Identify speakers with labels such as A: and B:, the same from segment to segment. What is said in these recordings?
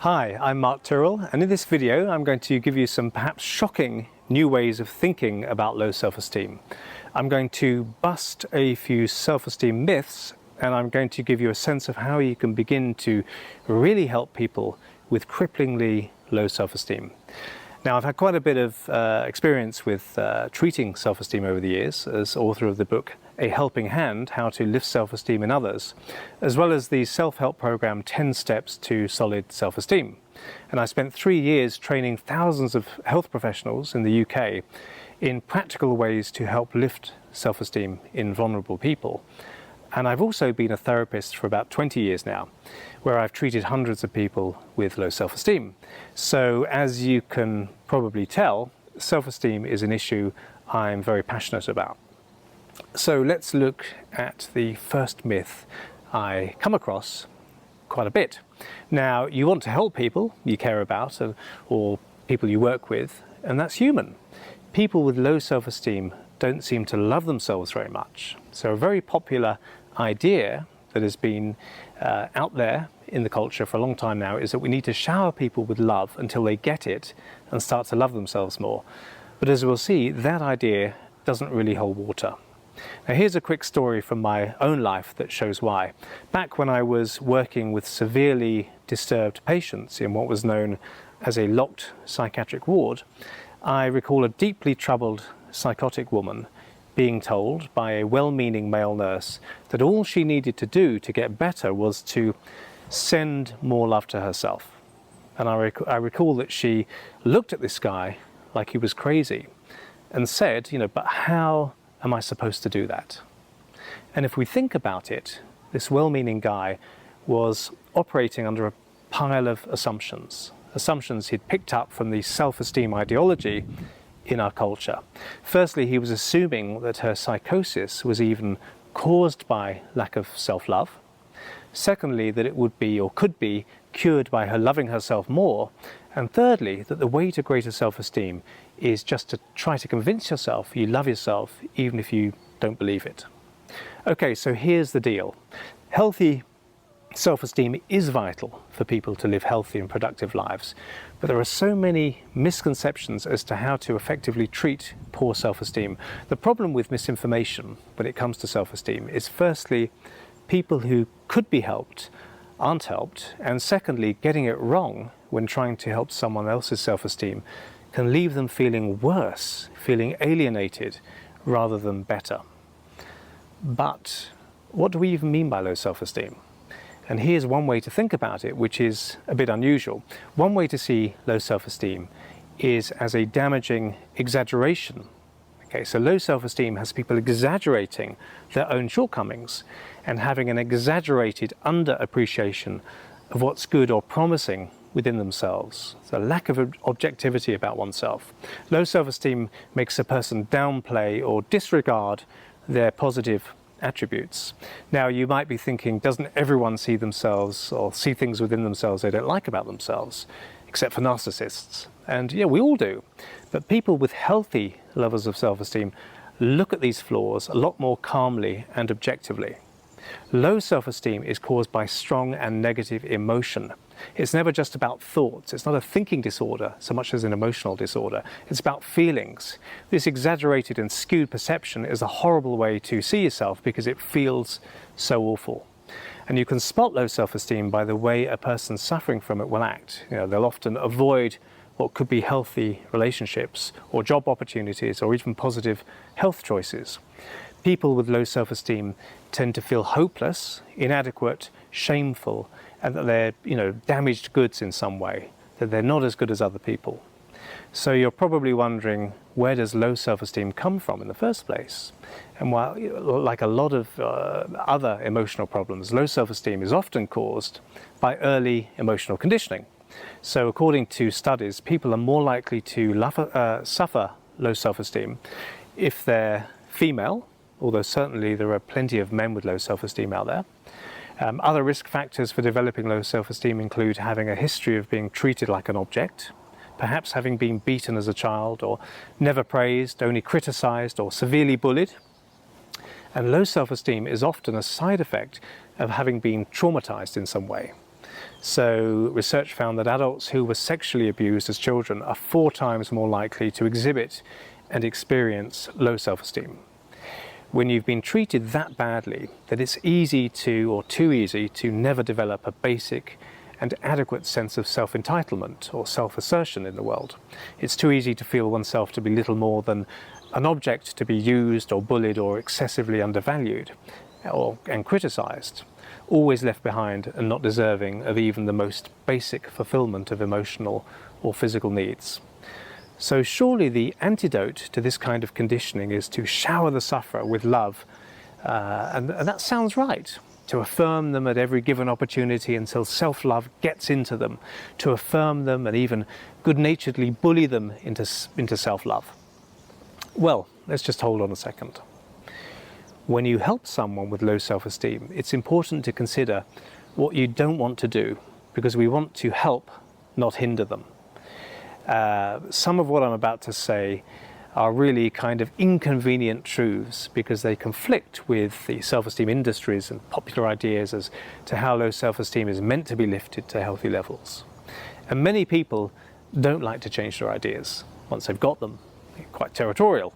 A: Hi, I'm Mark Tyrrell, and in this video I'm going to give you some perhaps shocking new ways of thinking about low self-esteem. I'm going to bust a few self-esteem myths, and I'm going to give you a sense of how you can begin to really help people with cripplingly low self-esteem. Now, I've had quite a bit of experience with treating self-esteem over the years as author of the book A Helping Hand, How to Lift Self-Esteem in Others, as well as the self-help program 10 Steps to Solid Self-Esteem. And I spent 3 years training thousands of health professionals in the UK in practical ways to help lift self-esteem in vulnerable people. And I've also been a therapist for about 20 years now, where I've treated hundreds of people with low self-esteem. So as you can probably tell, self-esteem is an issue I'm very passionate about. So let's look at the first myth I come across quite a bit. Now, you want to help people you care about or people you work with, and that's human. People with low self-esteem don't seem to love themselves very much. So a very popular idea that has been out there in the culture for a long time now is that we need to shower people with love until they get it and start to love themselves more. But as we'll see, that idea doesn't really hold water. Now, here's a quick story from my own life that shows why. Back when I was working with severely disturbed patients in what was known as a locked psychiatric ward, I recall a deeply troubled psychotic woman being told by a well-meaning male nurse that all she needed to do to get better was to send more love to herself. And I recall that she looked at this guy like he was crazy and said, but how am I supposed to do that? And if we think about it, this well-meaning guy was operating under a pile of assumptions he'd picked up from the self-esteem ideology in our culture. Firstly, he was assuming that her psychosis was even caused by lack of self-love. Secondly, that it would be or could be cured by her loving herself more. And thirdly, that the way to greater self-esteem is just to try to convince yourself you love yourself even if you don't believe it. Okay, so here's the deal. Healthy self-esteem is vital for people to live healthy and productive lives, but there are so many misconceptions as to how to effectively treat poor self-esteem. The problem with misinformation when it comes to self-esteem is, firstly, people who could be helped aren't helped, and secondly, getting it wrong when trying to help someone else's self-esteem can leave them feeling worse, feeling alienated rather than better. But what do we even mean by low self-esteem? And here's one way to think about it, which is a bit unusual. One way to see low self-esteem is as a damaging exaggeration. Okay, so low self-esteem has people exaggerating their own shortcomings and having an exaggerated underappreciation of what's good or promising within themselves. So a lack of objectivity about oneself. Low self-esteem makes a person downplay or disregard their positive attributes. Now, you might be thinking, doesn't everyone see themselves or see things within themselves they don't like about themselves, except for narcissists? And yeah, we all do. But people with healthy levels of self-esteem look at these flaws a lot more calmly and objectively. Low self-esteem is caused by strong and negative emotion. It's never just about thoughts. It's not a thinking disorder so much as an emotional disorder. It's about feelings. This exaggerated and skewed perception is a horrible way to see yourself because it feels so awful. And you can spot low self-esteem by the way a person suffering from it will act. They'll often avoid what could be healthy relationships or job opportunities or even positive health choices. People with low self-esteem tend to feel hopeless, inadequate, shameful, and that they're, damaged goods in some way, that they're not as good as other people. So you're probably wondering, where does low self-esteem come from in the first place? And while, like a lot of other emotional problems, low self-esteem is often caused by early emotional conditioning. So according to studies, people are more likely to suffer low self-esteem if they're female, although certainly there are plenty of men with low self-esteem out there. Other risk factors for developing low self-esteem include having a history of being treated like an object, perhaps having been beaten as a child or never praised, only criticized or severely bullied. And low self-esteem is often a side effect of having been traumatized in some way. So research found that adults who were sexually abused as children are 4 times more likely to exhibit and experience low self-esteem. When you've been treated that badly, that it's easy to, or too easy, to never develop a basic and adequate sense of self-entitlement or self-assertion in the world. It's too easy to feel oneself to be little more than an object to be used or bullied or excessively undervalued and criticised, always left behind and not deserving of even the most basic fulfilment of emotional or physical needs. So surely the antidote to this kind of conditioning is to shower the sufferer with love, and that sounds right. To affirm them at every given opportunity until self-love gets into them, to affirm them and even good-naturedly bully them into self-love. Well, let's just hold on a second. When you help someone with low self-esteem, it's important to consider what you don't want to do, because we want to help, not hinder them. Some of what I'm about to say are really kind of inconvenient truths because they conflict with the self-esteem industries and popular ideas as to how low self-esteem is meant to be lifted to healthy levels. And many people don't like to change their ideas once they've got them. They're quite territorial.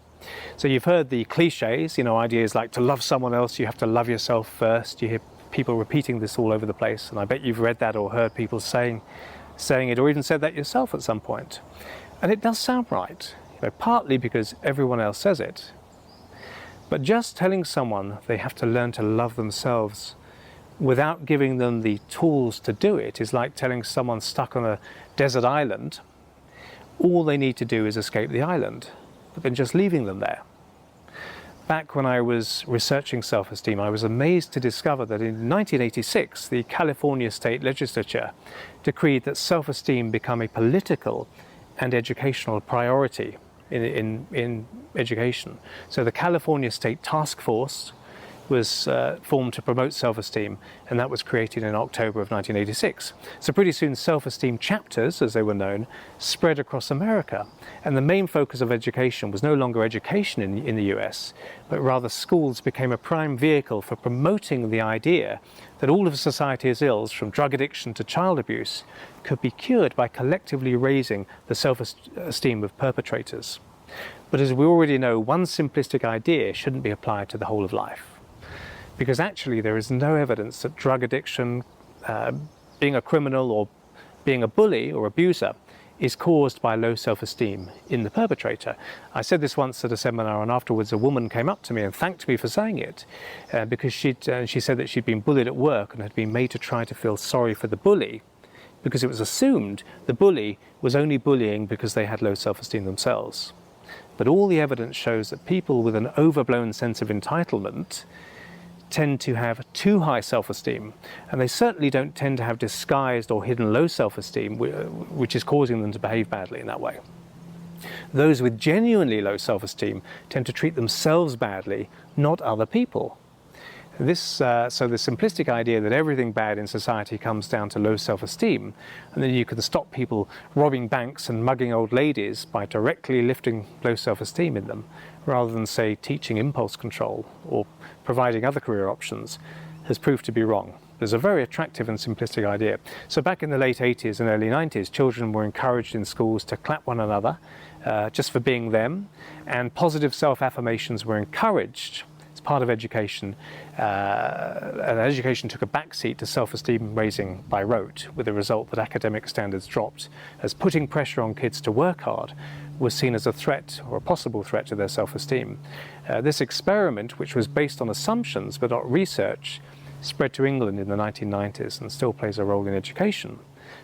A: So you've heard the cliches, ideas like to love someone else, you have to love yourself first. You hear people repeating this all over the place, and I bet you've read that or heard people saying it, or even said that yourself at some point. And it does sound right, partly because everyone else says it. But just telling someone they have to learn to love themselves without giving them the tools to do it is like telling someone stuck on a desert island, all they need to do is escape the island, but then just leaving them there. Back when I was researching self-esteem, I was amazed to discover that in 1986, the California State Legislature decreed that self-esteem become a political and educational priority in education. So the California State Task Force was formed to promote self-esteem, and that was created in October of 1986. So pretty soon self-esteem chapters, as they were known, spread across America. And the main focus of education was no longer education in the US, but rather schools became a prime vehicle for promoting the idea that all of society's ills, from drug addiction to child abuse, could be cured by collectively raising the self-esteem of perpetrators. But as we already know, one simplistic idea shouldn't be applied to the whole of life. Because actually there is no evidence that drug addiction, being a criminal or being a bully or abuser, is caused by low self-esteem in the perpetrator. I said this once at a seminar, and afterwards a woman came up to me and thanked me for saying it, because she said that she'd been bullied at work and had been made to try to feel sorry for the bully, because it was assumed the bully was only bullying because they had low self-esteem themselves. But all the evidence shows that people with an overblown sense of entitlement tend to have too high self-esteem, and they certainly don't tend to have disguised or hidden low self-esteem, which is causing them to behave badly in that way. Those with genuinely low self-esteem tend to treat themselves badly, not other people. So the simplistic idea that everything bad in society comes down to low self-esteem, and then you can stop people robbing banks and mugging old ladies by directly lifting low self-esteem in them, rather than, say, teaching impulse control or providing other career options, has proved to be wrong. There's a very attractive and simplistic idea. So back in the late 80s and early 90s, children were encouraged in schools to clap one another just for being them, and positive self-affirmations were encouraged as part of education, and education took a backseat to self-esteem raising by rote, with the result that academic standards dropped, as putting pressure on kids to work hard was seen as a threat or a possible threat to their self-esteem. This experiment, which was based on assumptions but not research, spread to England in the 1990s and still plays a role in education.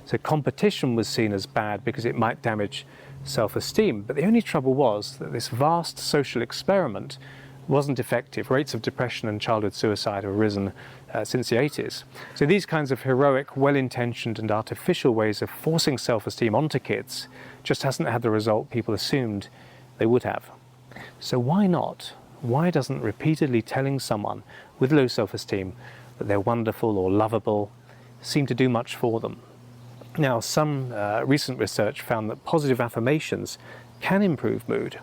A: So competition was seen as bad because it might damage self-esteem, but the only trouble was that this vast social experiment wasn't effective. Rates of depression and childhood suicide have risen since the 80s. So these kinds of heroic, well-intentioned and artificial ways of forcing self-esteem onto kids just hasn't had the result people assumed they would have. So why not? Why doesn't repeatedly telling someone with low self-esteem that they're wonderful or lovable seem to do much for them? Now, some recent research found that positive affirmations can improve mood,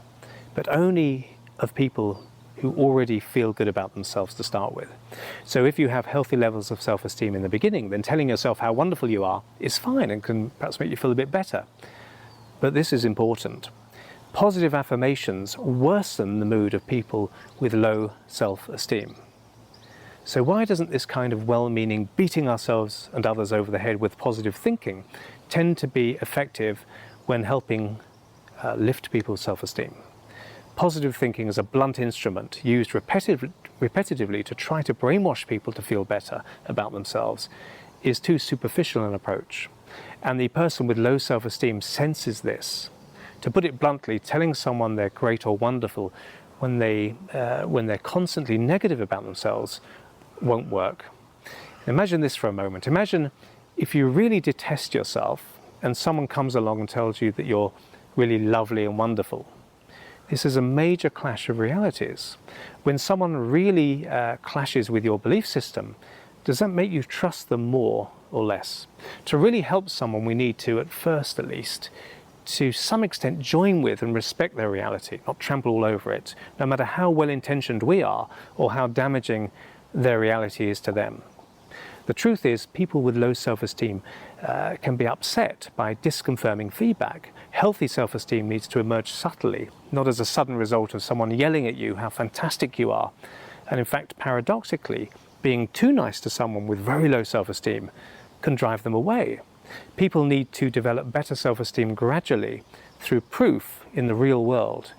A: but only of people who already feel good about themselves to start with. So if you have healthy levels of self-esteem in the beginning, then telling yourself how wonderful you are is fine and can perhaps make you feel a bit better. But this is important. Positive affirmations worsen the mood of people with low self-esteem. So why doesn't this kind of well-meaning beating ourselves and others over the head with positive thinking tend to be effective when helping lift people's self-esteem? Positive thinking is a blunt instrument used repetitively to try to brainwash people to feel better about themselves is too superficial an approach. And the person with low self-esteem senses this. To put it bluntly, telling someone they're great or wonderful when they're constantly negative about themselves won't work. Imagine this for a moment. Imagine if you really detest yourself and someone comes along and tells you that you're really lovely and wonderful. This is a major clash of realities. When someone really clashes with your belief system, does that make you trust them more or less? To really help someone, we need to, at first at least, to some extent join with and respect their reality, not trample all over it, no matter how well-intentioned we are or how damaging their reality is to them. The truth is, people with low self-esteem can be upset by disconfirming feedback. Healthy self-esteem needs to emerge subtly, not as a sudden result of someone yelling at you how fantastic you are. And in fact, paradoxically, being too nice to someone with very low self-esteem can drive them away. People need to develop better self-esteem gradually through proof in the real world.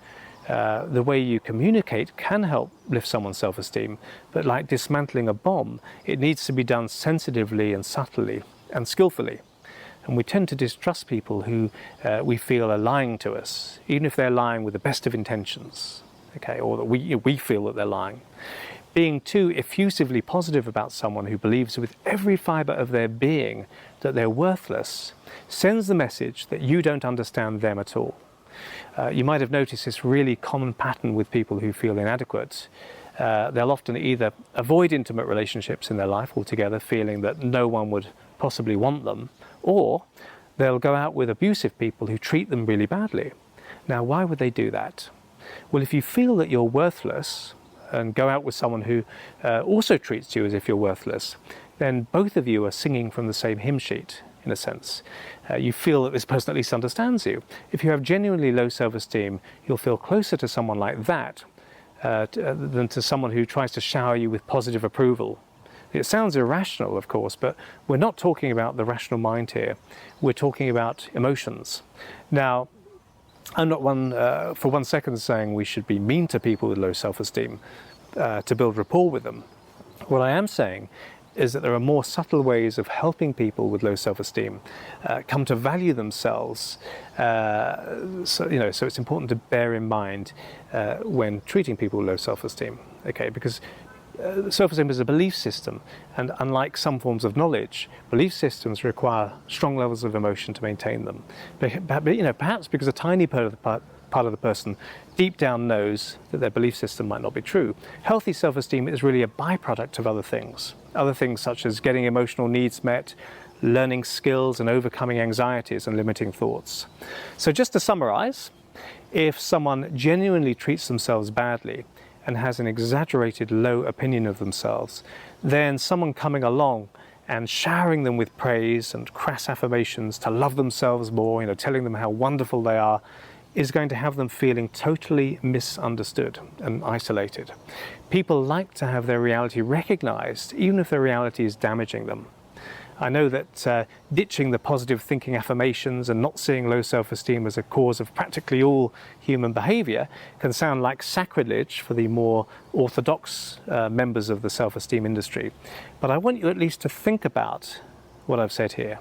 A: The way you communicate can help lift someone's self-esteem, but like dismantling a bomb, it needs to be done sensitively and subtly and skillfully. And we tend to distrust people who we feel are lying to us, even if they're lying with the best of intentions, okay, or that we feel that they're lying. Being too effusively positive about someone who believes with every fibre of their being that they're worthless sends the message that you don't understand them at all. You might have noticed this really common pattern with people who feel inadequate. They'll often either avoid intimate relationships in their life altogether, feeling that no one would possibly want them, or they'll go out with abusive people who treat them really badly. Now, why would they do that? Well, if you feel that you're worthless and go out with someone who also treats you as if you're worthless, then both of you are singing from the same hymn sheet, in a sense. You feel that this person at least understands you. If you have genuinely low self-esteem, you'll feel closer to someone like that than to someone who tries to shower you with positive approval. It sounds irrational, of course, but we're not talking about the rational mind here. We're talking about emotions. Now, I'm not for 1 second saying we should be mean to people with low self-esteem to build rapport with them. What I am saying is that there are more subtle ways of helping people with low self-esteem come to value themselves. So it's important to bear in mind when treating people with low self-esteem, okay? Because self-esteem is a belief system, and unlike some forms of knowledge, belief systems require strong levels of emotion to maintain them. But perhaps because a tiny part of the person deep down knows that their belief system might not be true. Healthy self-esteem is really a byproduct of other things such as getting emotional needs met, learning skills, and overcoming anxieties and limiting thoughts. So just to summarize, if someone genuinely treats themselves badly and has an exaggerated low opinion of themselves, then someone coming along and showering them with praise and crass affirmations to love themselves more, telling them how wonderful they are, is going to have them feeling totally misunderstood and isolated. People like to have their reality recognized, even if their reality is damaging them. I know that ditching the positive thinking affirmations and not seeing low self-esteem as a cause of practically all human behavior can sound like sacrilege for the more orthodox members of the self-esteem industry. But I want you at least to think about what I've said here.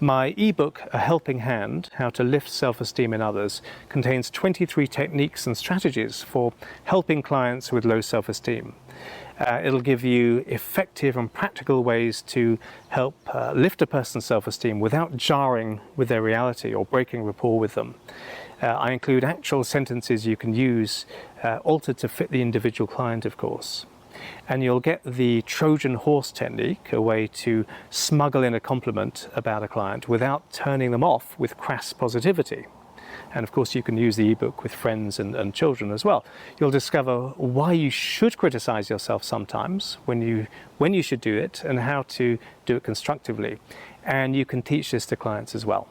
A: My ebook, A Helping Hand, How to Lift Self-Esteem in Others, contains 23 techniques and strategies for helping clients with low self-esteem. It'll give you effective and practical ways to help lift a person's self-esteem without jarring with their reality or breaking rapport with them. I include actual sentences you can use, altered to fit the individual client, of course. And you'll get the Trojan horse technique, a way to smuggle in a compliment about a client without turning them off with crass positivity. And of course, you can use the ebook with friends and children as well. You'll discover why you should criticize yourself sometimes, when you should do it, and how to do it constructively. And you can teach this to clients as well.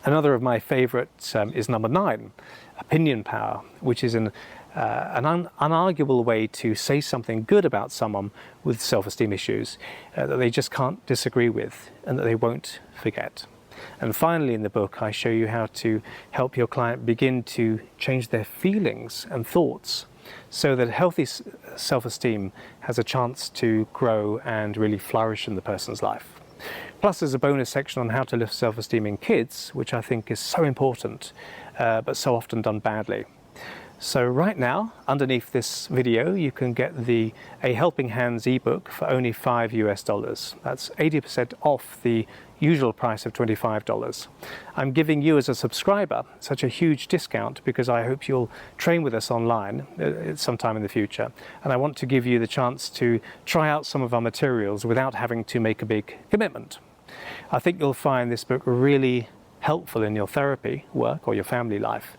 A: Another of my favorites is number 9, opinion power, which is an unarguable way to say something good about someone with self-esteem issues that they just can't disagree with and that they won't forget. And finally, in the book, I show you how to help your client begin to change their feelings and thoughts so that healthy self-esteem has a chance to grow and really flourish in the person's life. Plus, there's a bonus section on how to lift self-esteem in kids, which I think is so important, but so often done badly. So right now, underneath this video, you can get A Helping Hands ebook for only $5 US. That's 80% off the usual price of $25. I'm giving you as a subscriber such a huge discount because I hope you'll train with us online sometime in the future. And I want to give you the chance to try out some of our materials without having to make a big commitment. I think you'll find this book really helpful in your therapy work or your family life.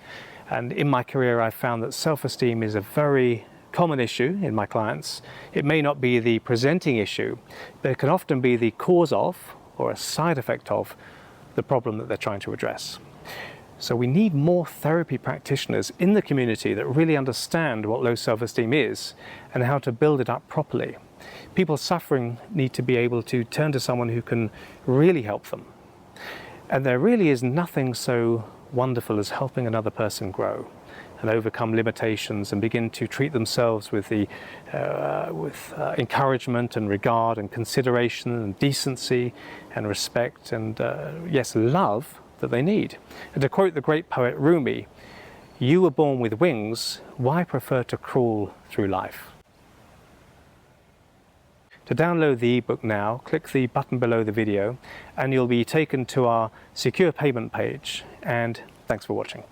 A: And in my career, I've found that self-esteem is a very common issue in my clients. It may not be the presenting issue, but it can often be the cause of or a side effect of the problem that they're trying to address. So we need more therapy practitioners in the community that really understand what low self-esteem is and how to build it up properly. People suffering need to be able to turn to someone who can really help them. And there really is nothing so wonderful as helping another person grow and overcome limitations and begin to treat themselves with encouragement and regard and consideration and decency and respect and yes, love that they need. And to quote the great poet Rumi, "You were born with wings, why prefer to crawl through life?" To download the ebook now, click the button below the video and you'll be taken to our secure payment page. And thanks for watching.